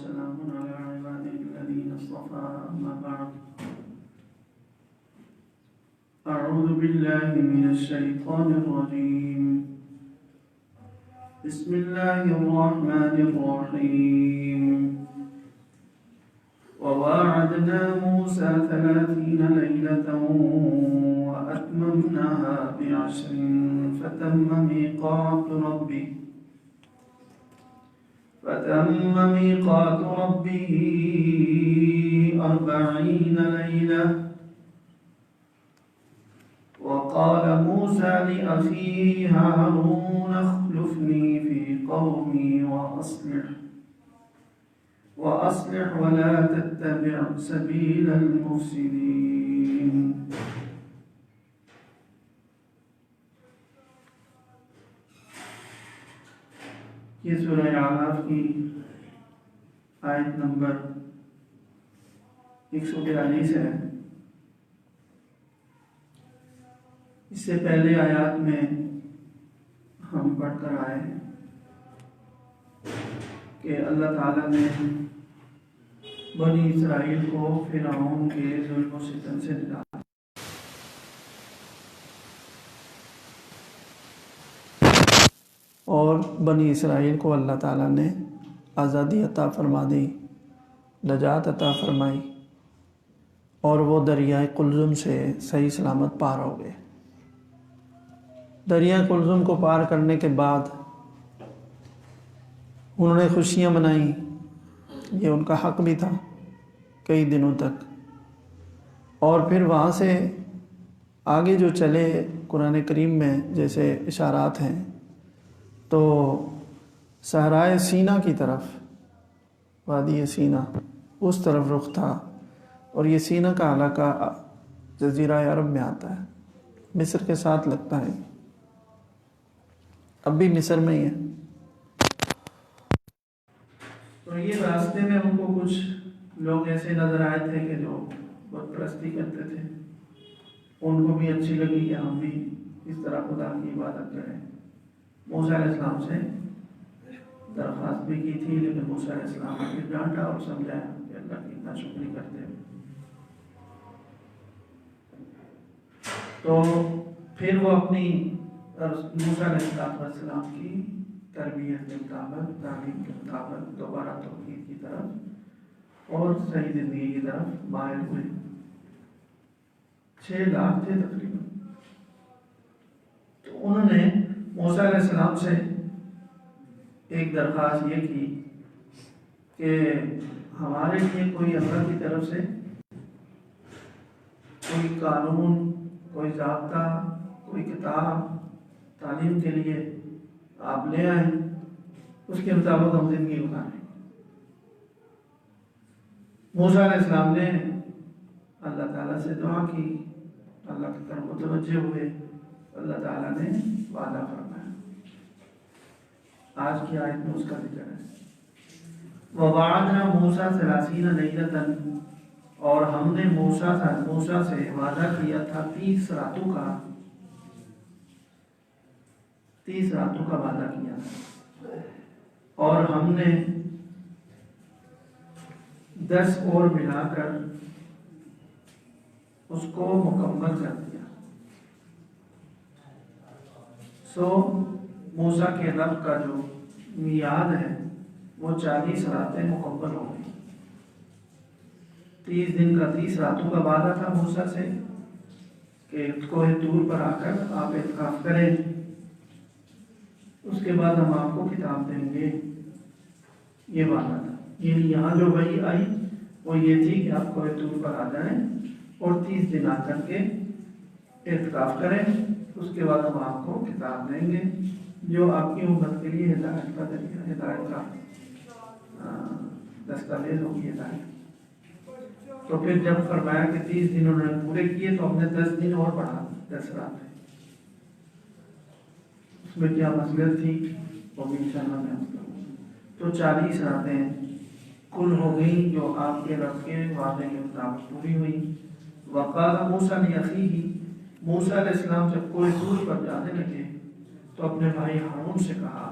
وسلام على عباده الذين اصطفى أما بعد أعوذ بالله من الشيطان الرجيم بسم الله الرحمن الرحيم وواعدنا موسى 30 ليلة وأتممناها ب10 فتم ميقات ربه 40 ليلة وقال موسى لأخيه هارون اخلفني في قومي وأصلح ولا تتبع سبيل المفسدين. یہ سورہ اعراف کی آیت نمبر 142 ہے. اس سے پہلے آیات میں ہم پڑھ کر آئے ہیں کہ اللہ تعالیٰ نے بنی اسرائیل کو فرعون کے ظلم و ستم سے نجات اور بنی اسرائیل کو اللہ تعالیٰ نے آزادی عطا فرما دی، نجات عطا فرمائی، اور وہ دریائے قلزم سے صحیح سلامت پار ہو گئے. دریا قلزم کو پار کرنے کے بعد انہوں نے خوشیاں منائیں. یہ ان کا حق بھی تھا کئی دنوں تک. اور پھر وہاں سے آگے جو چلے قرآن کریم میں جیسے اشارات ہیں تو صحرائے سینا کی طرف، وادی سینا اس طرف رخ تھا. اور یہ سینا کا علاقہ جزیرہ عرب میں آتا ہے، مصر کے ساتھ لگتا ہے، اب بھی مصر میں ہی ہے. تو یہ راستے میں ان کو کچھ لوگ ایسے نظر آئے تھے کہ جو بت پرستی کرتے تھے. ان کو بھی اچھی لگی کہ ہم بھی اس طرح خدا کی عبادت کریں. موسیٰ علیہ السلام سے درخواست بھی کی تھی، لیکن موسیٰ علیہ السلام نے پھر ڈانٹا اور سمجھایا کہ اللہ کی ناشکری کرتے ہیں. تو پھر وہ اپنی موسیٰ علیہ السلام کی تربیت کے مطابق، تعلیم کے مطابق دوبارہ توحید کی طرف اور صحیح زندگی کی طرف مائل ہوئے. 6 لاکھ تھے تقریباً. تو انہوں نے موسیٰ علیہ السلام سے ایک درخواست یہ کی کہ ہمارے لیے کوئی اللہ کی طرف سے کوئی قانون، کوئی ضابطہ، کوئی کتاب تعلیم کے لیے آپ لے آئیں، اس کے مطابق ہم زندگی گزاریں. موسیٰ علیہ السلام نے اللہ تعالیٰ سے دعا کی، اللہ کی طرف متوجہ ہوئے. اللہ تعالیٰ نے وعدہ فرمایا. آج کی آیت میں اس کا ذکر ہے. وَوَعَدْنَا مُوسَىٰ 30 لَيْلَةً، اور ہم نے موسیٰ سے وعدہ کیا تھا 30 راتوں کا. 30 راتوں کا وعدہ کیا تھا اور ہم نے 10 اور ملا کر اس کو مکمل کر دیا. سو موسیٰ کے رب کا جو میعاد ہے وہ 40 راتیں مکمل ہو گئی. 30 دن کا 30 راتوں کا وعدہ تھا موسیٰ سے کہ کوہ طور پر آ کر آپ اعتکاف کریں، اس کے بعد ہم آپ کو کتاب دیں گے. یہ وعدہ تھا. یعنی یہاں جو وحی آئی وہ یہ تھی کہ آپ کوہ طور پر آ جائیں اور 30 دن آ کر کے اعتکاف کریں، اس کے بعد ہم آپ کو کتاب دیں گے جو آپ کی امت کے لیے ہدایت کا ذریعہ، ہدایت کا دستاویز ہوگی. ہدایت. تو پھر جب فرمایا کہ 30 دن انہوں نے پورے کیے تو ہم نے 10 دن اور بڑھا 10 راتیں. اس میں کیا مصلحت تھی وہ بھی انشاءاللہ میں آپ کروں. تو 40 راتیں کل ہو گئی جو آپ کے رب کے وعدے کے مطابق پوری ہوئی. وقال موسیٰ لأخیہ، موسیٰ علیہ السلام جب کوہ طور پر جانے لگے تو اپنے بھائی ہارون سے کہا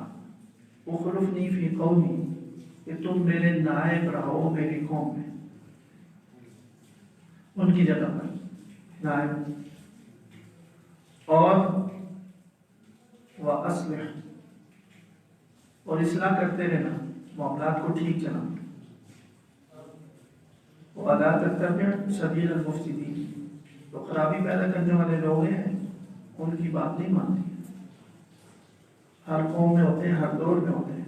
اخلفنی فی قومی، کہ تم میرے نائب رہو میری قوم میں، ان کی جگہ پر نائب، اور وَأَصْلِحْ، اور اصلاح کرتے رہنا، معاملات کو ٹھیک چلانا، وَلَا تَتَّبِعْ سَبِيلَ الْمُفْسِدِينَ، تو خرابی پیدا کرنے والے لوگ ہیں ان کی بات نہیں مانتی۔ ہر قوم میں ہوتے ہیں، ہر دور میں ہوتے ہیں،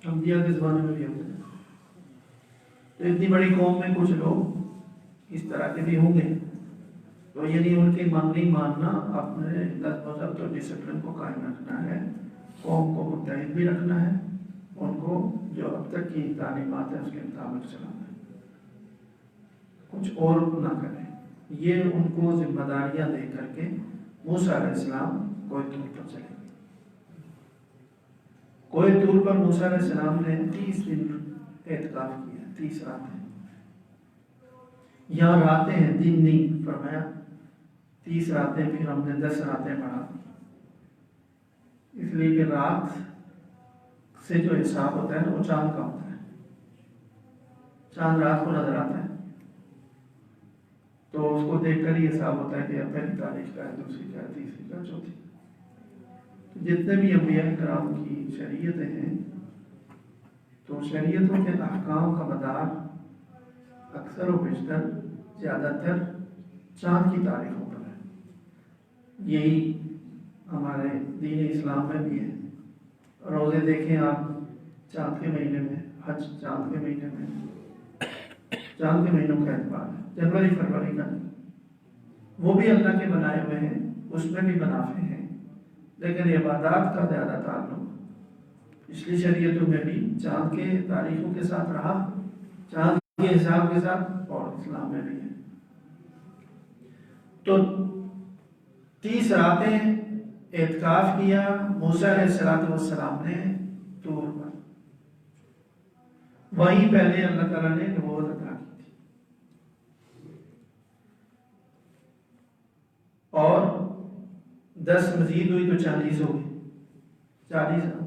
انبیاء کے زمانے میں بھی ہوتے ہیں۔ تو اتنی بڑی قوم میں کچھ لوگ اس طرح کے بھی ہوں گے، تو یعنی ان کی نہیں ماننا، اپنے نظم و ضبط اور ڈسپلن کو قائم رکھنا ہے، قوم کو متحد بھی رکھنا ہے، ان کو جو اب تک کی تعلیمات ہیں اس کے مطابق چلانا ہے، کچھ اور نہ کریں۔ یہ ان کو ذمہ داریاں دے کر کے موسیٰ علیہ السلام کوہ طور پر چلے گئے۔ کوہ طور پر موسیٰ علیہ السلام نے 30 دن اعتکاف کیا، 30 راتیں۔ یہاں راتیں ہیں، دن نہیں فرمایا، 30 راتیں، پھر ہم نے 10 راتیں پڑھا، اس لیے کہ رات سے جو حساب ہوتا ہے نا وہ چاند کا ہوتا ہے، چاند رات کو نظر آتا ہے، تو اس کو دیکھ کر ہی حساب ہوتا ہے کہ اب پہلی تاریخ کا ہے، دوسری کا ہے، تیسری کا، چوتھی۔ جتنے بھی انبیاء کرام کی شریعتیں ہیں، تو شریعتوں کے احکام کا مدار اکثر و بیشتر زیادہ تر چاند کی تاریخوں پر ہے۔ یہی ہمارے دین اسلام میں بھی ہے۔ روزے دیکھیں آپ، چاند کے مہینے میں، حج چاند کے مہینے میں، چاند کے مہینوں کا اعتبار ہے، جنوری فروری کا نہیں۔ وہ بھی اللہ کے بنائے ہوئے ہیں، اس میں بھی منافع ہیں، لیکن عبادات کا زیادہ تعلق پچھلی شریعتوں میں بھی چاند کے تاریخوں کے ساتھ رہا، چاند کے حساب کے ساتھ، اور اسلام میں بھی ہے۔ تو 30 راتیں اعتکاف کیا موسیٰ علیہ السلام نے طور پر، وہیں پہلے اللہ تعالیٰ نے نبوت عطا کی تھی، اور 10 مزید ہوئی تو 40 ہو گئی، 40 راتیں۔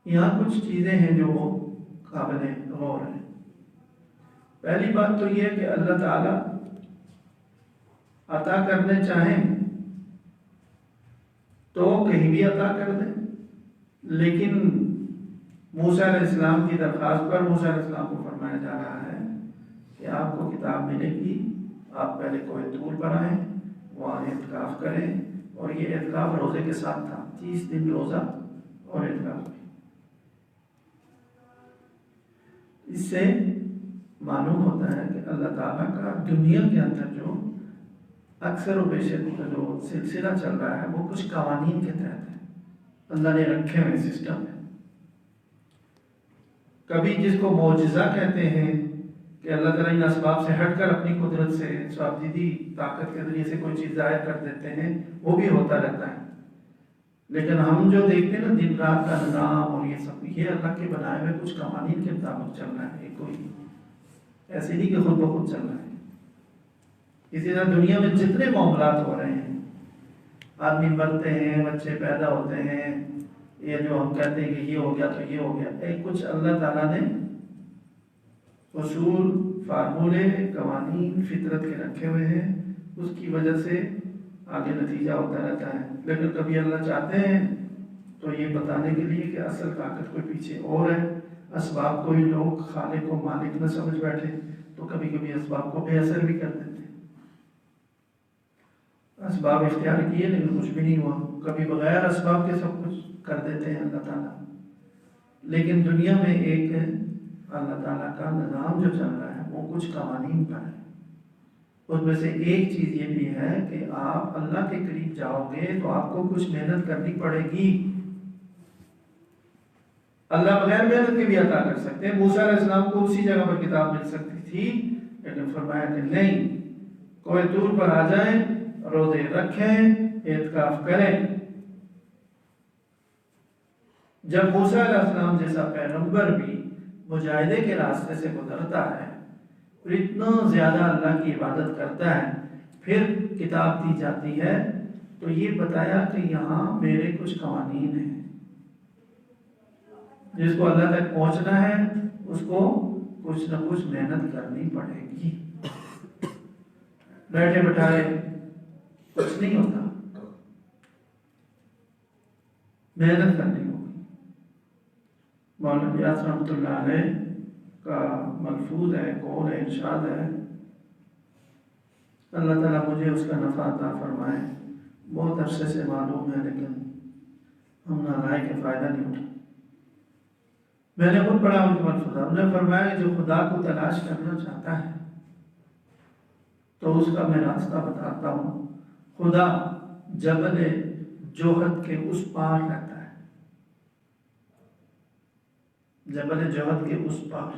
یہاں کچھ چیزیں ہیں جو قابل غور ہیں۔ پہلی بات تو یہ ہے کہ اللہ تعالیٰ عطا کرنے چاہیں تو کہیں بھی عطا کر دیں، لیکن موسیٰ علیہ السلام کی درخواست پر موسیٰ علیہ السلام کو فرمایا جا رہا ہے کہ آپ کو کتاب ملے گی، آپ پہلے کوہ طور پر آئیں، وہاں اعتکاف کریں، اور یہ اعتکاف روزے کے ساتھ تھا، 30 دن روزہ اور اعتکاف بھی۔ اس سے معلوم ہوتا ہے کہ اللہ تعالیٰ کا دنیا کے اندر جو اکثر و بیشتر جو سلسلہ چل رہا ہے وہ کچھ قوانین کے تحت ہے، اللہ نے رکھے ہوئے سسٹم ہے۔ کبھی جس کو معجزہ کہتے ہیں کہ اللہ تعالیٰ ان اسباب سے ہٹ کر اپنی قدرت سے شابدیدی طاقت کے ذریعے سے کوئی چیز ظاہر کر دیتے ہیں، وہ بھی ہوتا رہتا ہے، لیکن ہم جو دیکھتے ہیں نا دن رات کا نظام اور یہ سب، یہ اللہ کے بنائے ہوئے کچھ قوانین کے مطابق چل رہا ہے، کوئی ایسے نہیں کہ خود بخود چل رہا ہے۔ اسی طرح دنیا میں جتنے معاملات ہو رہے ہیں، آدمی مرتے ہیں، بچے پیدا ہوتے ہیں، یہ جو ہم کہتے ہیں کہ یہ ہو گیا تو یہ ہو گیا، ایک کچھ اللہ تعالیٰ نے اصول، فارمولے، قوانین فطرت کے رکھے ہوئے ہیں، اس کی وجہ سے آگے نتیجہ ہوتا رہتا ہے۔ لیکن کبھی اللہ چاہتے ہیں تو یہ بتانے کے لیے کہ اصل طاقت کوئی پیچھے اور ہے، اسباب کو ہی لوگ خالق کو مالک نہ سمجھ بیٹھے تو کبھی کبھی اسباب کو بے اثر بھی کر دیتے ہیں۔ اسباب اختیار کیے لیکن کچھ بھی نہیں ہوا، کبھی بغیر اسباب کے سب کچھ کر دیتے ہیں اللہ تعالیٰ۔ لیکن دنیا میں ایک اللہ تعالیٰ کا نظام جو چل رہا ہے وہ کچھ قوانین پر ہے، اس میں سے ایک چیز یہ بھی ہے کہ آپ اللہ کے قریب جاؤ گے تو آپ کو کچھ محنت کرنی پڑے گی۔ اللہ بغیر محنت کے بھی عطا کر سکتے ہیں، موسیٰ علیہ السلام کو اسی جگہ پر کتاب مل سکتی تھی، لیکن فرمایا کہ نہیں، کوہ طور پر آ جائیں، روزے رکھیں، اعتکاف کریں۔ جب موسیٰ علیہ السلام جیسا پیغمبر بھی مجاہدے کے راستے سے گزرتا ہے اور اتنا زیادہ اللہ کی عبادت کرتا ہے، پھر کتاب دی جاتی ہے تو یہ بتایا کہ یہاں میرے کچھ قوانین ہیں، جس کو اللہ تک پہنچنا ہے اس کو کچھ نہ کچھ محنت کرنی پڑے گی. بیٹھے بٹھائے کچھ نہیں ہوتا، محنت کرنی ہوگی. مولانا ریاض رحمۃ اللہ علیہ کا ملفوظ ہے، قول ہے، ارشاد ہے، اللہ تعالیٰ مجھے اس کا نفع عطا فرمائے. بہت عرصے سے معلوم ہے لیکن ہم نالائق کے فائدہ نہیں اٹھا. میں نے خود پڑھا ان کے ملفوظ. انہوں نے فرمایا جو خدا کو تلاش کرنا چاہتا ہے تو اس کا میں راستہ بتاتا ہوں. خدا جبل جوہد کے اس پار رہتا ہے. جبل جوہد کے اس پار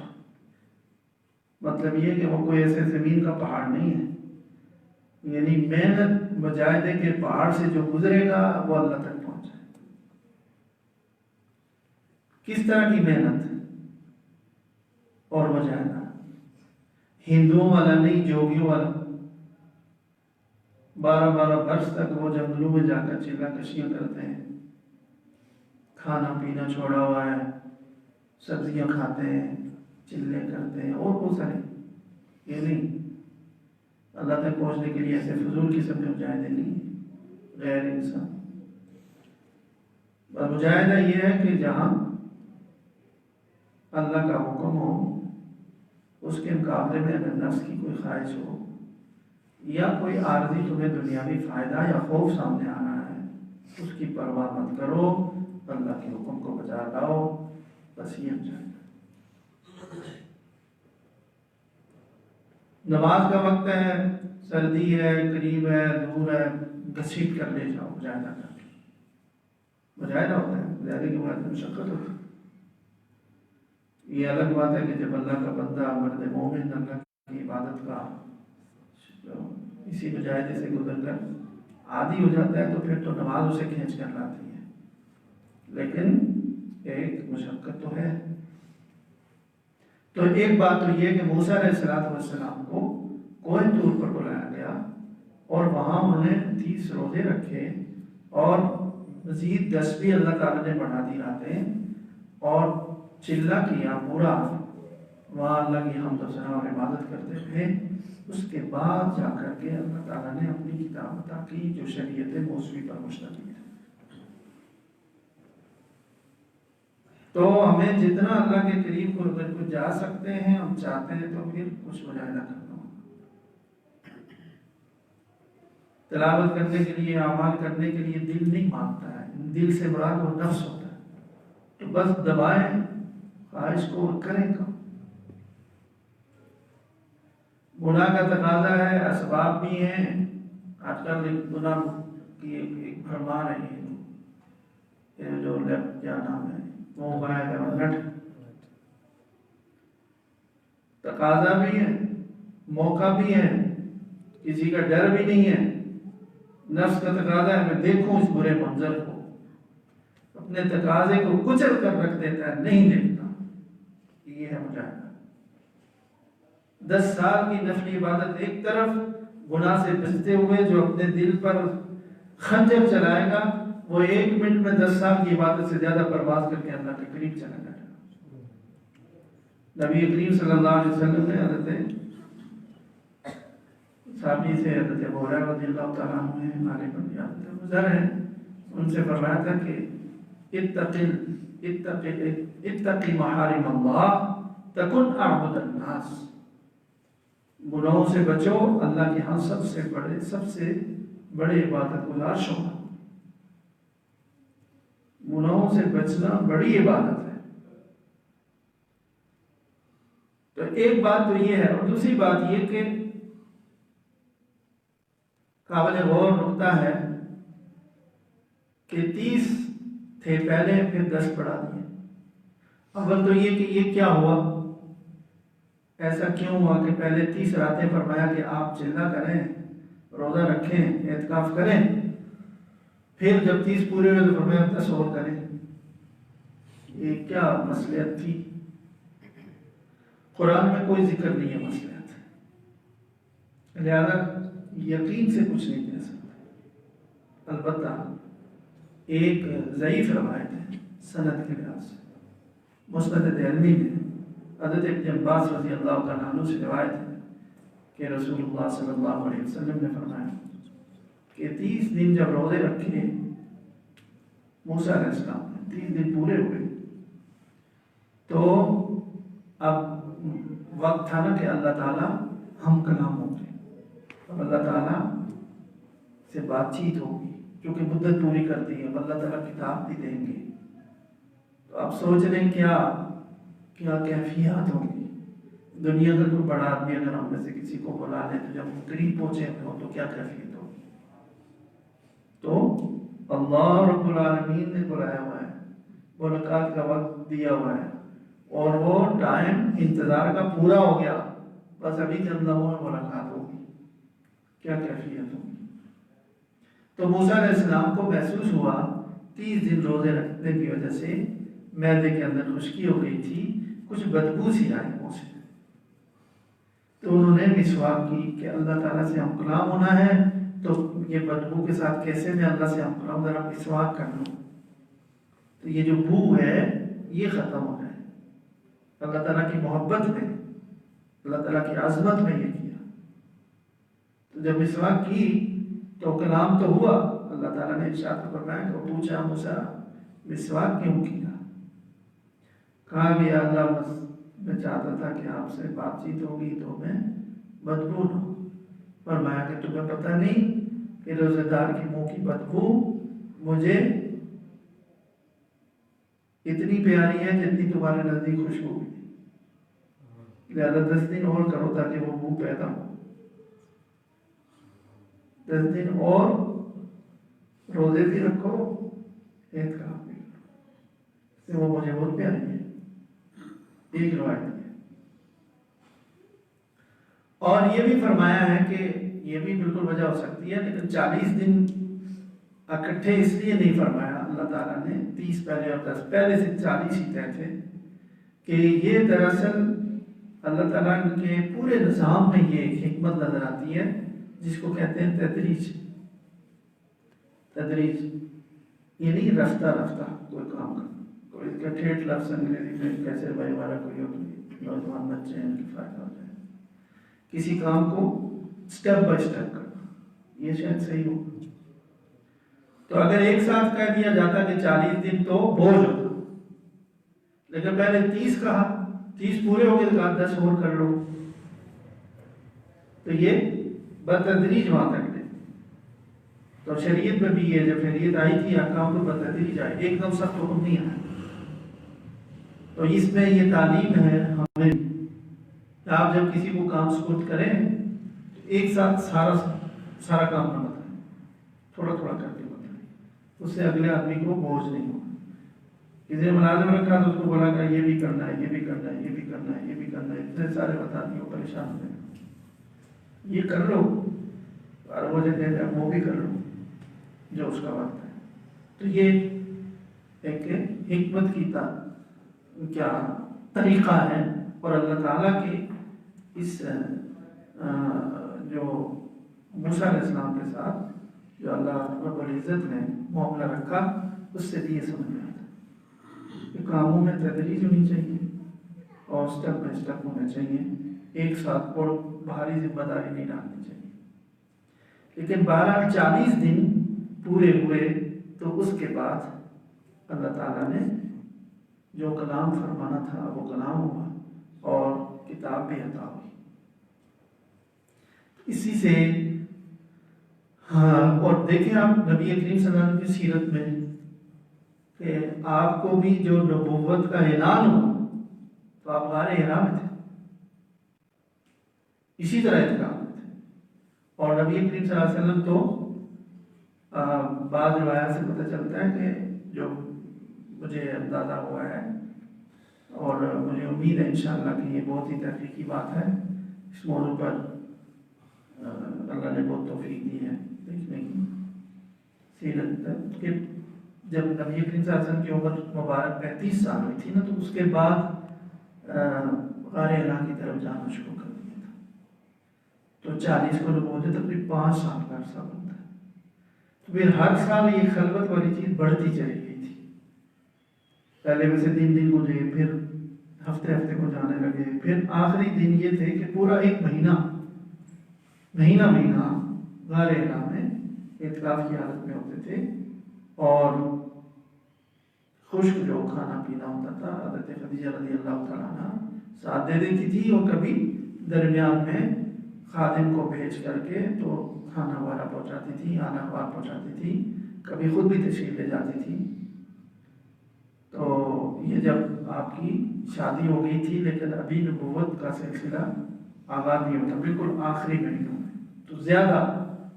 مطلب یہ کہ وہ کوئی ایسے زمین کا پہاڑ نہیں ہے، یعنی محنت مجاہدے کے پہاڑ سے جو گزرے گا وہ اللہ تک پہنچ جائے. کس طرح کی محنت اور مجاہدہ؟ ہندوؤں والا نہیں، جوگیوں والا. 12 برس تک وہ جنگلوں میں جا کر چلا کشیاں کرتے ہیں، کھانا پینا چھوڑا ہوا ہے، سبزیاں کھاتے ہیں، چلے کرتے ہیں اور بہت سارے. یہ نہیں، اللہ تک پہنچنے کے لیے ایسے فضول قسم کے مجاہدے نہیں، غیر انسان. اور مجاہدہ یہ ہے کہ جہاں اللہ کا حکم ہو، اس کے مقابلے میں اگر نفس کی کوئی خواہش ہو یا کوئی عارضی تمہیں دنیاوی فائدہ یا خوف سامنے آ رہا ہے، اس کی پرواہ مت کرو، اللہ کے حکم کو بجا لاؤ، بس یہ مجاہدہ. نماز کا وقت ہے، سردی ہے، قریب ہے، دور ہے، گھسیٹ کر لے جاؤ، مجاہدہ کر کے. مجاہدہ ہوتا ہے، مجاہدے کے بعد مشقت ہوتی ہے. یہ الگ بات ہے کہ جب اللہ کا بندہ مرد مومن اللہ کی عبادت کا اسی مجاہدے سے گزر کر عادی ہو جاتا ہے تو پھر تو نماز اسے کھینچ کر لاتی ہے، لیکن ایک مشقت تو ہے. تو ایک بات تو یہ کہ موسیٰ علیہ السلام کو کوہ طور پر بلایا گیا اور وہاں انہوں نے 30 روزے رکھے اور مزید 10 بھی اللہ تعالیٰ نے بڑھا دی راتیں، اور چلہ کیا پورا، وہاں اللہ کی حمد و ثنا اور عبادت کرتے تھے. اس کے بعد جا کر کے اللہ تعالیٰ نے اپنی کتاب عطا کی جو شریعت موسوی پر مشتمل ہے. تو ہمیں جتنا اللہ کے قریب کو جا سکتے ہیں، ہم چاہتے ہیں تو پھر کچھ مجاہدہ کرنا ہوگا. تلاوت کرنے کے لیے، اعمال کرنے کے لیے دل نہیں مانگتا ہے، دل سے مراد وہ نفس ہوتا ہے. تو بس دبائیں خواہش کو اور کریں کم. گناہ کا تقاضا ہے، اسباب بھی ہیں. آج کل گناہ کی ایک بھرمار ہے، یہ جو کیا نام ہے وہ بنایا ہے نٹ، تقاضا بھی ہے، موقع بھی ہے، کسی کا ڈر بھی نہیں ہے. نفس کا تقاضا ہے میں دیکھوں اس برے منظر کو، اپنے تقاضے کو کچل کر رکھ دیتا ہے، نہیں دیکھتا. یہ ہے مجاہدہ. 10 سال کی نفلی عبادت ایک طرف، گناہ سے بچتے ہوئے جو اپنے دل پر خنجر چلائے گا وہ 1 منٹ میں 10 سال کی عبادت سے زیادہ پرواز کر کے اللہ کے قریب چلا جائے گا. نبی کریم صلی اللہ علیہ وسلم نے حضرت صحابی سے حضرت ابو ہریرہ رضی اللہ تعالیٰ عنہ ہمارے پر عادت گزر ہے، ان سے فرمایا تھا کہ اتقی محارم اللہ تکن اعبد الناس. گناہوں سے بچو، اللہ کے ہاں سب سے بڑے عبادت گزار شعبہ. گناہوں سے بچنا بڑی عبادت ہے. تو ایک بات تو یہ ہے، اور دوسری بات یہ کہ قابل غور نقطہ ہے کہ 30 تھے پہلے، پھر 10 بڑھا دیے. اول تو یہ کہ یہ کیا ہوا، ایسا کیوں ہوا کہ پہلے 30 راتیں فرمایا کہ آپ چلہ کریں، روزہ رکھیں، اعتکاف کریں، پھر جب 30 پورے ہوئے تو فرمایا 10 اور کریں. یہ کیا مصلحت تھی؟ قرآن میں کوئی ذکر نہیں ہے مصلحت، لہذا یقین سے کچھ نہیں کہہ سکتے. البتہ ایک ضعیف روایت ہے سند کے لحاظ سے، مسند دہلوی میں حضرت ابن عباس رضی اللہ تعالیٰ عنہ سے روایت ہے کہ رسول اللہ صلی اللہ علیہ وسلم نے فرمایا کہ 30 دن جب روزے رکھے موسیٰ علیہ السلام نے، 30 دن پورے ہوئے، تو اب وقت تھا نا کہ اللہ تعالیٰ ہم کلام ہوں گے، اب اللہ تعالیٰ سے بات چیت ہوگی، کیونکہ مدت پوری کر دی ہے، اب اللہ تعالیٰ کتاب بھی دیں گے۔ تو اب سوچ رہے ہیں کیا کیفیات ہوں گی، دنیا کا کوئی بڑا آدمی اگر ہم میں سے کسی کو بلا لیں تو جب ہم قریب پہنچے ہو تو کیا کیفیت ہوگی؟ تو اللہ رب العالمین نے بلایا ہوا ہے، ملاقات کا وقت دیا ہوا ہے، اور وہ ٹائم انتظار کا پورا ہو گیا، بس ابھی چند لمحوں میں ملاقات ہوگی، کیا کیفیت ہوگی؟ تو موسیٰ علیہ السلام کو محسوس ہوا 30 دن روزے رکھنے کی وجہ سے معدے کے اندر خشکی ہو گئی تھی، کچھ بدبو سی آئی منہ سے، تو انہوں نے مسواک کی کہ اللہ تعالیٰ سے ہم کلام ہونا ہے، تو یہ بدبو کے ساتھ کیسے میں اللہ سے ہم کلام ذرا مسواک کر لوں، تو یہ جو بو ہے یہ ختم ہو جائے۔ اللہ تعالیٰ کی محبت میں، اللہ تعالیٰ کی عظمت میں یہ کیا، تو جب مسواک کی تو کلام تو ہوا، اللہ تعالیٰ نے ارشاد فرمایا کہ پوچھا موسیٰ مسواک کیوں کیا؟ کہا کہ اللہ بس میں چاہتا تھا کہ آپ سے بات چیت ہوگی تو میں بدبو نہ ہوں۔ فرمایا کہ تمہیں پتہ نہیں کہ روزہ دار کی منہ کی بدبو مجھے اتنی پیاری ہے جتنی تمہارے نزدیک خوشبو بھی، لہذا 10 دن اور کرو تاکہ وہ بو پیدا ہو، 10 دن اور روزے بھی رکھو، اعتکاف بھی کرو، وہ مجھے بہت پیاری ہے۔ ایک روایت ہے، اور یہ بھی فرمایا ہے کہ یہ بھی بالکل وجہ ہو سکتی ہے، لیکن 40 دن اکٹھے اس لیے نہیں فرمایا اللہ تعالیٰ نے، 30 پہلے اور 10 پہلے سے 40 ہی طے تھے، کہ یہ دراصل اللہ تعالیٰ کے پورے نظام میں یہ ایک حکمت نظر آتی ہے جس کو کہتے ہیں تدریج۔ تدریج یہ نہیں رفتہ رفتہ کوئی کام کرنا، کوئی اس کا ٹھیٹ لفظ انگریزی میں کیسے بھائی ہمارا کوئی ہو تو نوجوان بچے ہیں ان کی فائدہ ہو جائے، کسی کام کو سٹیپ بائی سٹیپ کرنا، یہ شاید صحیح ہو۔ تو اگر ایک ساتھ کہہ دیا جاتا کہ 40 دن تو بوجھ ہوتا، لیکن پہلے 30 کہا، 30 پورے ہو گئے تو کہا 10 اور کر لو، تو یہ بتدریج وہاں تک دے۔ تو شریعت میں بھی یہ جب شریعت آئی تھی احکام تو بتدریج آئے، ایک دم سخت حکم نہیں آیا۔ تو اس میں یہ تعلیم ہے ہمیں، آپ جب کسی کو کام سپرد کریں تو ایک ساتھ سارا کام نہ بتائیں، تھوڑا تھوڑا کر کے بتائیں، اس سے اگلے آدمی کو بوجھ نہیں ہوگا۔ کسی نے ملازم رکھا تو اس کو بولا کہ یہ بھی کرنا ہے، یہ بھی کرنا ہے، یہ بھی کرنا ہے، یہ بھی کرنا ہے، اتنے سارے بتا دیے وہ پریشان ہو جائے گا، یہ کر لو، اور وہ جگہ ہے وہ بھی کر لو جو اس کا وقت ہے۔ تو یہ ایک حکمت کی کیا طریقہ ہے، اور اللہ تعالیٰ کے اس جو موسیٰ علیہ السلام کے ساتھ جو اللہ رب العزت نے معاملہ رکھا، اس سے بھی یہ سمجھ میں آتا کہ کاموں میں تدریج ہونی چاہیے اور سٹیپ بائی سٹیپ ہونا چاہیے، ایک ساتھ اور بھاری ذمہ داری نہیں ڈالنی چاہیے۔ لیکن بہرحال 40 دن پورے ہوئے تو اس کے بعد اللہ تعالیٰ نے جو کلام فرمانا تھا وہ کلام ہوا اور کتاب بھی عطا ہوئی۔ اسی سے اور دیکھیں آپ نبی کریم صلی اللہ علیہ وسلم کی سیرت میں کہ آپ کو بھی جو نبوت کا اعلان ہوا تو آپ غار حرا میں تھے، اسی طرح اعتکاف میں تھے، اور نبی کریم صلی اللہ علیہ وسلم تو بعض روایات سے پتہ چلتا ہے کہ جو مجھے اندازہ ہوا ہے اور مجھے امید ہے انشاءاللہ کہ یہ بہت ہی تحقیقی بات ہے، اس موضوع پر اللہ نے بہت توفیق دی ہے دیکھنے کی سیرت، کہ جب نبی کریم صلی اللہ علیہ وسلم کی عمر مبارک 35 سال ہوئی تھی نا، تو اس کے بعد غار حرا کی طرف جانا شروع کر دیا تھا، تو 40 کو لوگ ہوتے تقریباً 5 سال کا عرصہ بنتا ہے، تو پھر ہر سال یہ خلوت والی چیز بڑھتی چلی گئی تھی، پہلے میں سے 3 دن گزرے، پھر ہفتے ہفتے کو جانے لگے. پھر آخری دن یہ تھے کہ پورا ایک مہینہ غار ہرا میں اعتکاف کی حالت میں ہوتے تھے. اور خشک جو کھانا پینا ہوتا تھا حضرت خدیجہ رضی اللہ تعالیٰ عنہ ساتھ دے دیتی تھی، اور کبھی درمیان میں خادم کو بھیج کر کے تو کھانا وغیرہ پہنچاتی تھی، آنا خوار پہنچاتی تھی، کبھی خود بھی تشریف لے جاتی تھی. تو یہ جب آپ کی شادی ہو گئی تھی لیکن ابھی نبوت کا سلسلہ آغاز نہیں ہوتا، بالکل آخری مہینوں میں تو زیادہ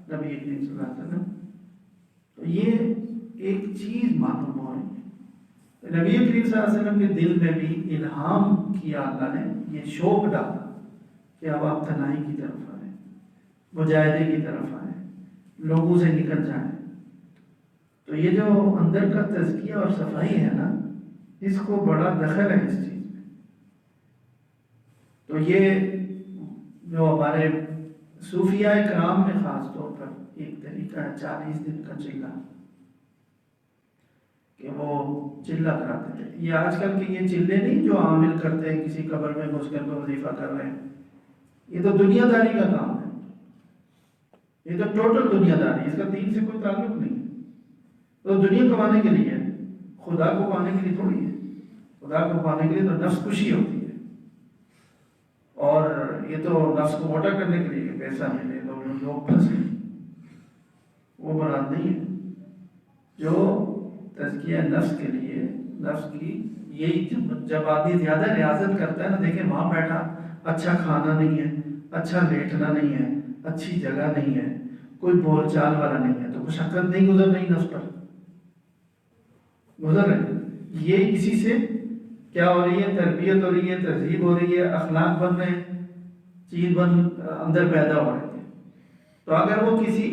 نبی کریم صلی اللہ علیہ وسلم. تو یہ ایک چیز معلوم ہو رہی ہے، نبی کریم صلی اللہ علیہ وسلم کے دل میں بھی الہام کیا اللہ نے، یہ شوق ڈالا کہ اب آپ تنہائی کی طرف آئیں، مجاہدے کی طرف آئیں، لوگوں سے نکل جائیں. تو یہ جو اندر کا تزکیہ اور صفائی ہے نا، اس کو بڑا دخل ہے اس چیز میں. تو یہ جو ہمارے صوفیاء کرام میں خاص طور پر ایک طریقہ ہے 40 دن کا چلہ، کہ وہ چلہ کراتے تھے. یہ آج کل کے یہ چلے نہیں جو عامل کرتے ہیں کسی قبر میں گھس کر کے وظیفہ کر رہے ہیں، یہ تو دنیا داری کا کام ہے، یہ تو ٹوٹل دنیا داری، اس کا دین سے کوئی تعلق نہیں ہے. تو دنیا کمانے کے لیے ہے، خدا کو پانے کے لیے تھوڑی ہے. خدا کو پانے کے لیے تو نفس کشی ہوتی ہے، اور یہ تو نفس کو موٹا کرنے کے لیے پیسہ ملے، لوگ پھنس گئے، وہ مراد نہیں ہے. جو تزکیہ نفس کے لیے، نفس کی یہی جب آدمی زیادہ ریاضت کرتا ہے نا، دیکھیں وہاں بیٹھا اچھا کھانا نہیں ہے، اچھا لیٹنا نہیں ہے، اچھی جگہ نہیں ہے، کوئی بول چال والا نہیں ہے، تو مشقت نہیں گزر رہی نفس پر، گزر رہی. یہ کسی سے کیا ہو رہی ہے؟ تربیت ہو رہی ہے، تہذیب ہو رہی ہے، اخلاق بن رہے ہیں، چیز اندر پیدا ہو رہی ہے. تو اگر وہ کسی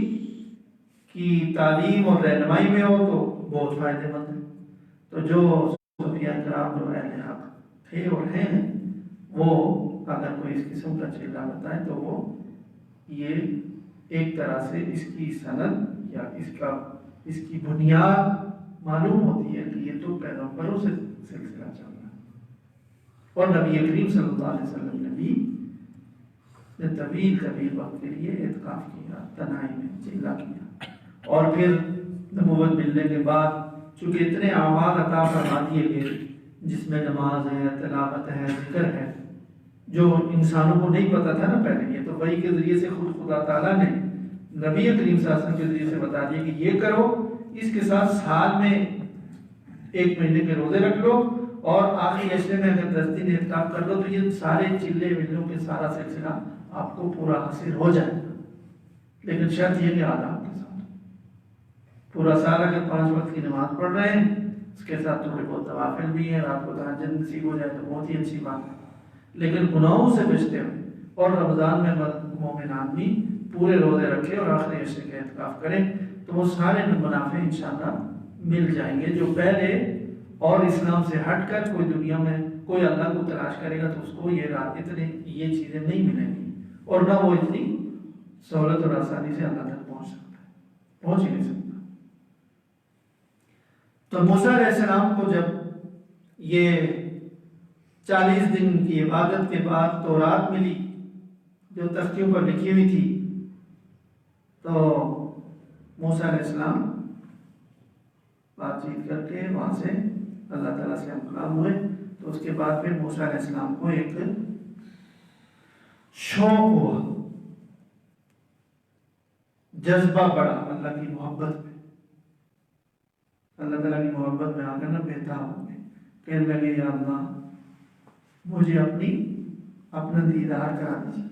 کی تعلیم اور رہنمائی میں ہو تو بہت فائدے مند ہے. تو جو صوفیاء کرام جو اہل حق تھے اور ہیں، وہ اگر کوئی اس قسم کا چلہ بتائے تو وہ یہ ایک طرح سے اس کی سند یا اس کی بنیاد معلوم ہوتی ہے کہ یہ تو پیغمبروں سے سلسلہ چل رہا ہے. اور نبی کریم صلی اللہ علیہ وسلم نے بھی طویل وقت کے لیے اعتکاف کیا، تنہائی میں چلہ کیا. اور پھر نبوت ملنے کے بعد چونکہ اتنے اعمال عطا فرما دیے گئے جس میں نماز ہے، تلاوت ہے، ذکر ہے، جو انسانوں کو نہیں پتا تھا نا پہلے. یہ تو وحی کے ذریعے سے خود خدا تعالیٰ نے نبی کریم صلی اللہ علیہ وسلم کے ذریعے سے بتا دیا کہ یہ کرو، اس کے ساتھ سال میں 1 مہینے کے روزے رکھ لو، اور آخری عشرے میں اگر 10 دن اعتکاف کر لو تو یہ سارے چلے ملوں کے سارا سلسلہ آپ کو پورا حاصل ہو جائے گا. لیکن شرط یہ کہ آداب کے ساتھ پورا سال اگر 5 وقت کی نماز پڑھ رہے ہیں، اس کے ساتھ تھوڑے بہت نوافل بھی ہیں، رات کو تہجد نصیب ہو جائے تو بہت ہی اچھی بات ہے. لیکن گناہوں سے بچتے ہوئے، اور رمضان میں مومن آدمی پورے روزے رکھے اور آخری عشرے کے اعتکاف کریں تو وہ سارے منافع انشاءاللہ مل جائیں گے. جو پہلے اور اسلام سے ہٹ کر کوئی دنیا میں کوئی اللہ کو تلاش کرے گا تو اس کو یہ چیزیں نہیں ملیں گی، اور نہ وہ اتنی سہولت اور آسانی سے اللہ تک پہنچ سکتا ہے، پہنچ ہی نہیں سکتا. تو موسیٰ علیہ السلام کو جب یہ 40 دن کی عبادت کے بعد تورات ملی جو تختیوں پر لکھی ہوئی تھی، تو موسیٰ علیہ السلام بات چیت کر کے وہاں سے اللہ تعالیٰ سے ہم کلام ہوئے. تو اس کے بعد پھر موسیٰ علیہ السلام کو ایک شوق ہوا، جذبہ بڑھا اللہ کی محبت میں، اللہ تعالیٰ کی محبت میں آ کر نہ بہتاب ہو گئے، کہنے لگے یا اللہ مجھے اپنا دیدار کرا دیجیے.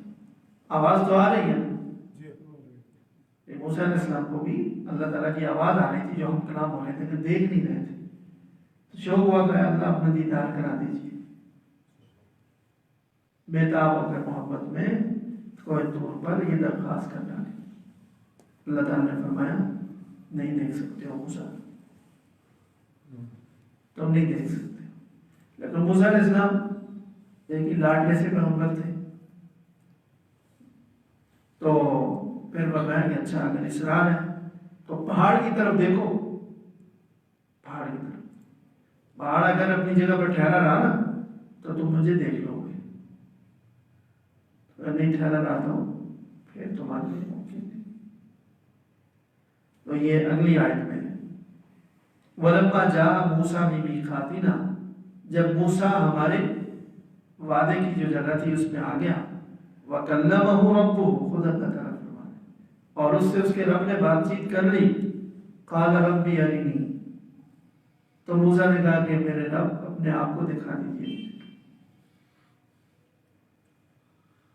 آواز تو آ رہی ہے نا، موسیٰ علیہ السلام کو بھی اللہ تعالیٰ کی آواز آ رہی تھی جو ہم کلام ہو رہے تھے کہ دیکھ نہیں رہے تھے. شوق ہوا کہ اللہ اپنا دیدار کرا دیجیے. بےتاب ہو کر محبت میں کوئی طور پر یہ درخواست کر ڈالی. اللہ تعالیٰ نے فرمایا نہیں دیکھ سکتے ہو موسیٰ، تم نہیں دیکھ سکتے. لیکن موسیٰ علیہ السلام ایک ہی لاڈلے سے پیغمبر تھے، تو پھر فرمایا کہ اچھا اگر اصرار ہے تو پہاڑ کی طرف دیکھو. پہاڑ کی طرف، پہاڑ اگر اپنی جگہ پر ٹھہرا رہا نا تو تم مجھے دیکھ لو گے، اگر نہیں ٹھہرا رہتا ہوں پھر تمہارے لیے ممکن نہیں۔ تو یہ اگلی آیت میں ہے، وَلَمَّا جَاءَ مُوسَىٰ بِمِيقَاتِنَا، جب موسیٰ ہمارے وعدے کی جو جگہ تھی اس میں آ گیا، وَكَلَّمَهُ رَبُّهُ، خود اللہ تعالیٰ فرمانے، اور اس سے اس کے رب نے بات چیت کر لی، قَالَ رَبِّ أَرِنِي، تو موسیٰ نے کہا کہ میرے رب اپنے آپ کو دکھا دیجیے۔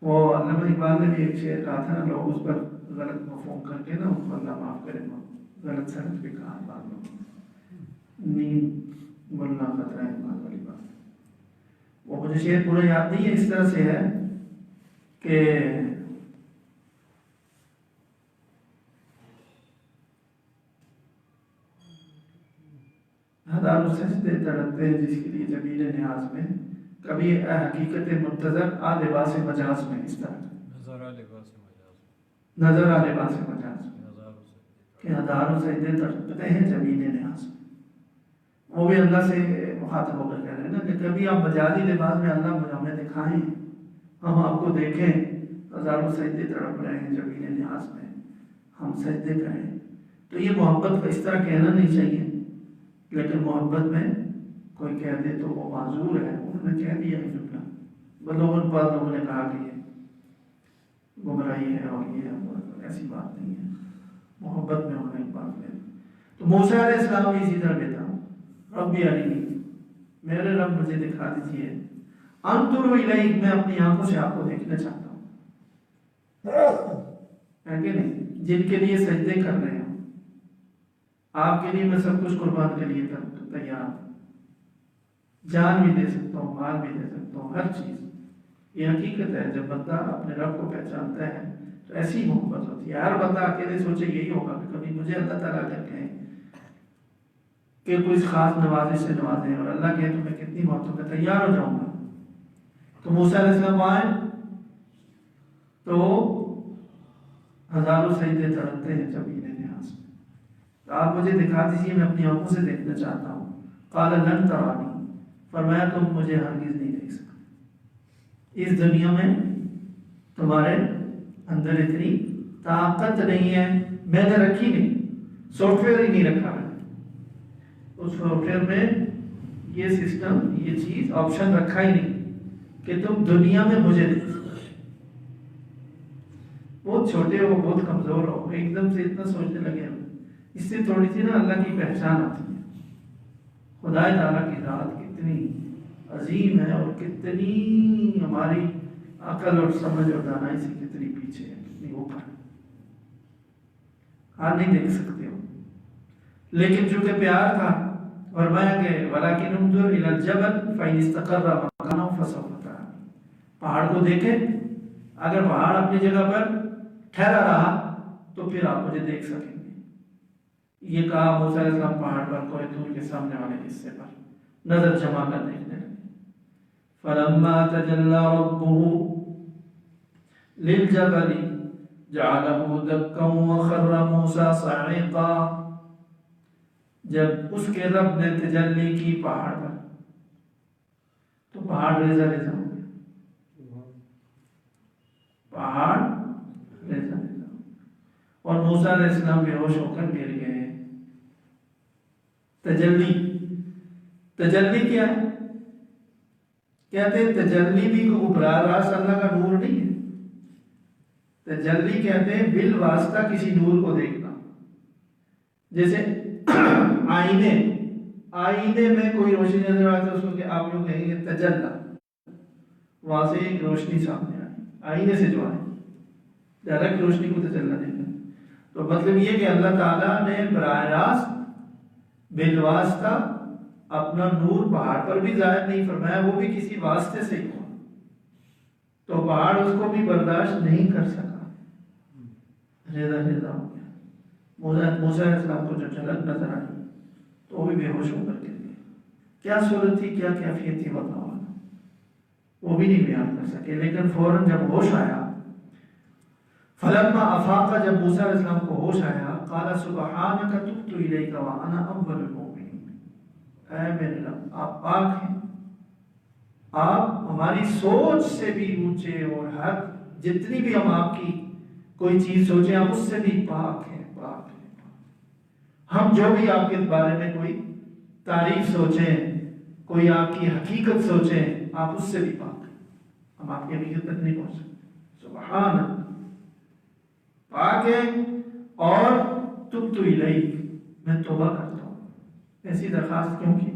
وہ علامہ اقبال نے بھی ایک شعر کہا تھا، لوگ اس پر غلط مفہوم کر کے نا ان کو اللہ معاف کرے، غلط سرد بھی کہا بعد میں، نیند بولنا خطرہ ہے بات والی بات۔ وہ مجھے شعر پورا یاد نہیں ہے، اس طرح سے ہے کہ ہزاروں سجدے تڑپتے ہیں جس کے لیے جمیل نیاز میں، کبھی حقیقت منتظر آ لباس مجاز میں، اس طرح نظر آ لباس مجاز میں کہ ہزاروں سجدے تڑپتے ہیں جمیل نیاز میں۔ وہ بھی اللہ سے مخاطب ہو کر کہہ رہے ہیں نا کہ کبھی آپ مجازی لباس میں اللہ ہمیں دکھائیں، ہم آپ کو دیکھیں، ہزاروں سجدے تڑپ رہے ہیں جمیل نیاز میں، ہم سجدے کریں۔ تو یہ محبت کا اس طرح کہنا نہیں چاہیے، لیکن محبت میں کوئی کہہ دے تو وہ معذور ہے، انہوں نے کہہ دیا ہے جملہ، لوگوں نے کہا کہ یہ گمراہی ہے اور یہ ہے، ایسی بات نہیں ہے، محبت میں انہوں نے ایک بات کہی۔ تو موسیٰ علیہ السلام بھی اسی طرح کہتا، ربی ارنی، میرے رب مجھے دکھا دیجیے، انظر الیک، میں اپنی آنکھوں سے آپ کو دیکھنا چاہتا ہوں، ہے کہ نہیں، جن کے لیے سجدے کر رہے ہیں آپ کے لیے میں سب کچھ قربان کے لیے تیار ہوں، جان بھی دے سکتا ہوں، مال بھی دے سکتا ہوں، ہر چیز۔ یہ حقیقت ہے، جب بندہ اپنے رب کو پہچانتا ہے تو ایسی محبت ہوتی ہے۔ ہر بندہ اکیلے سوچے یہی ہوگا کہ کبھی مجھے اللہ تعالیٰ کر کہیں کہ کوئی خاص نوازش سے نوازیں، اور اللہ کہے تو میں کتنی موتوں میں تیار ہو جاؤں گا۔ تو موسیٰ علیہ السلام آئے تو ہزاروں سجدے تڑپتے ہیں جمیل نیاز میں، تو آپ مجھے دکھا دیجیے، میں اپنی آنکھوں سے دیکھنا چاہتا ہوں۔ قال لن ترانی، فرمایا تم مجھے ہرگز نہیں دیکھ سکتے، اس دنیا میں تمہارے اندر اتنی طاقت نہیں ہے، میں نے رکھی نہیں، سافٹ ویئر ہی نہیں رکھا میں نے، اس سافٹ ویئر میں یہ سسٹم، یہ چیز آپشن رکھا ہی نہیں کہ تم دنیا میں مجھے دیکھ سکتے۔ بہت چھوٹے ہو، بہت کمزور ہو، ایک دم سے اتنا سوچنے لگے ہو، اس سے تھوڑی سی نا اللہ کی پہچان آتی ہے، خدا تعالیٰ کی ذات کتنی عظیم ہے اور کتنی ہماری عقل اور سمجھ اور دانائی سے کتنی پیچھے ہے، کتنی اوپر ہے، آپ نہیں دیکھ سکتے ہو۔ لیکن چونکہ پیار تھا، فرمایا کہ وَلَكِنْ انظُرْ إِلَى الْجَبَلِ فَإِنِ اسْتَقَرَّ مَكَانَهُ فَسَوْفَ تَرَانِي، پہاڑ کو دیکھیں، اگر پہاڑ اپنی جگہ پر ٹھہرا رہا تو پھر آپ مجھے دیکھ سکیں گے۔ یہ کہا موسیٰ علیہ السلام پہاڑ پر کوہ طور کے سامنے والے حصے پر نظر جما کر دیکھنے لگے۔ فَلَمَّا تَجَلَّى رَبُّهُ لِلْجَبَلِ جَعَلَهُ دَكًّا وَخَرَّ مُوسَىٰ صَعِقًا، جب اس کے رب نے تجلی کی پہاڑ پر تو پہاڑ ریزہ ریزہ ہو گیا، پہاڑ ریزہ ریزہ ہو گیا، اور موسیٰ علیہ السلام بے ہوش ہو کر گر گئے۔ تجلی کیا ہے؟ کہتے ہیں تجلی بھی کوئی براہ راست اللہ کا نور نہیں ہے، تجلی کہتے ہیں بالواسطہ کسی نور کو دیکھنا، جیسے آئینے میں کوئی روشنی نظر آتا ہے، اس کو کہ آپ لوگ کہیں گے تجلی، وہاں سے ایک روشنی سامنے آئی، آئینے سے جو آئے، ڈائریکٹ روشنی کو تجلی دیکھنا۔ تو مطلب یہ کہ اللہ تعالیٰ نے براہ راست بالواسطہ اپنا نور پہاڑ پر بھی ظاہر نہیں فرمایا، وہ بھی کسی واسطے سے ہی ہوا، تو پہاڑ اس کو بھی برداشت نہیں کر سکا، ریزہ ریزہ ہو گیا۔ موسیٰ علیہ السلام کو جو جھلک نظر آئی تو وہ بھی بے ہوش ہو کر گر گئے۔ کیا صورت تھی، کیا کیفیت تھی اللہ عالم، وہ بھی نہیں بیان کر سکے، لیکن فوراً جب ہوش آیا، فلما افاق، جب موسیٰ علیہ السلام کو ہوش آیا، قال سبحانک تبت الیک وانا اول المؤمنین، اے میرے رب آپ پاک ہیں، آپ ہماری سوچ سے بھی اونچے اور ہر جتنی بھی ہم آپ کی کوئی چیز سوچیں آپ اس سے بھی پاک ہیں، پاک ہیں۔ ہم جو بھی آپ کے بارے میں کوئی تعریف سوچیں، کوئی آپ کی حقیقت سوچیں، آپ اس سے بھی پاک ہیں، ہم آپ کی حقیقت تک نہیں پہنچ سکتے۔ سبحان اللہ، پاک ہے۔ اور تبت الیک، میں توبہ کرتا ہوں۔ ایسی درخواست کیوں کی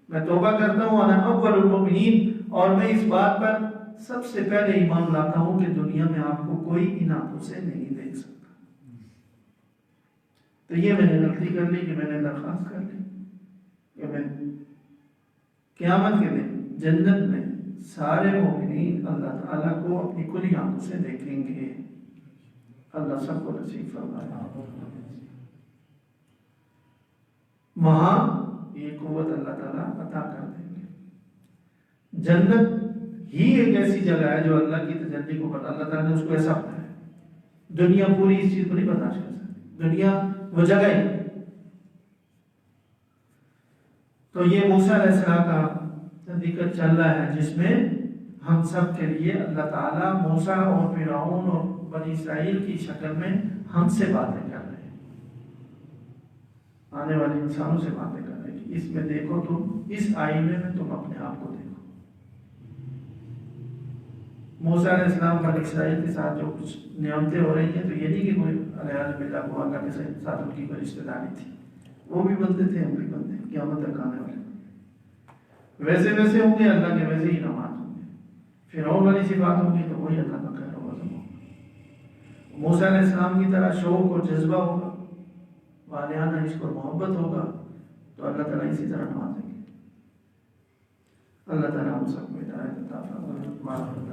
میں توبہ کرتا ہوں، انا اول المؤمنین، اور میں اس بات پر سب سے پہلے ایمان لاتا ہوں کہ دنیا میں آپ کو کوئی ان آنکھوں سے نہیں دیکھ سکتا۔ تو یہ میں نے غلطی کر لی کہ میں نے درخواست کر لی کہ میں قیامت کے دن جنت میں سارے مومنین اللہ تعالیٰ کو اپنی کھلی آنکھوں سے دیکھیں گے۔ اللہ سب کو نصیب فرمائے۔ وہاں یہ قوت اللہ تعالیٰ عطا کر دیں گے۔ جنت ہی ایک ایسی جگہ ہے جو اللہ کی تجلی کو پتا، اللہ تعالیٰ نے اس کو ایسا بنایا ہے۔ دنیا پوری اس چیز کو نہیں برداشت کر سکتی، دنیا وہ جگہ ہی۔ تو یہ موسیٰ علیہ السلام کا ذکر چل رہا ہے جس میں ہم سب کے لیے اللہ تعالیٰ موسیٰ اور فرعون اور بنی اسرائیل کی شکل میں ہم سے باتیں کر رہے ہیں، آنے والے انسانوں سے باتیں کر رہے ہیں کہ اس میں دیکھو، تم اس آئینے میں تم اپنے آپ کو دیکھو۔ موسیٰ علیہ السلام بنی اسرائیل کے ساتھ جو کچھ نعمتیں ہو رہی ہیں تو یہ نہیں کہ کوئی علیہ باللہ کو اللہ کے ساتھ ان کی کوئی رشتہ داری تھی، وہ بھی بنتے تھے، ہم بھی بنتے ہیں، قیامت تک آنے والے ویسے ویسے ہوں گے، اللہ کے ویسے ہی نماز ہوں گے، فرعون والی صفات ہوں گی تو وہی اللہ کا خیر و عظم ہوگا۔ موسیٰ علیہ السلام کی طرح شوق اور جذبہ ہوگا، والہانہ عشق اور محبت ہوگا تو اللہ تعالیٰ اسی طرح نوازیں گے۔ اللہ تعالیٰ ہم سب کو ہدایت عطا فرمائے۔